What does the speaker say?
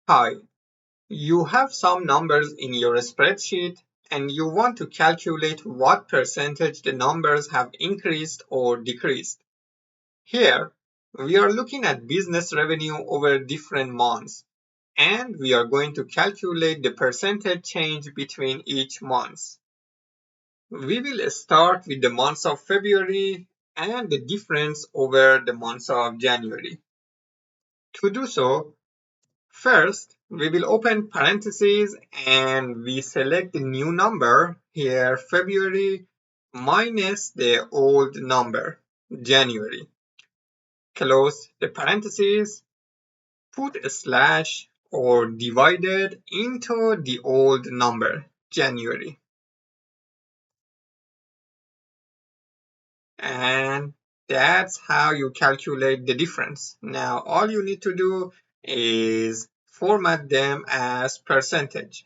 Hi, you have some numbers in your spreadsheet and you want to calculate what percentage the numbers have increased or decreased. Here, we are looking at business revenue over different months, and we are going to calculate the percentage change between each month. We will start with the month of February and the difference over the month of January. To do so, first, we will open parentheses and we select the new number, here February, minus the old number, January. Close the parentheses, put a slash or divided into the old number, January. And that's how you calculate the difference. Now all you need to do is format them as percentage.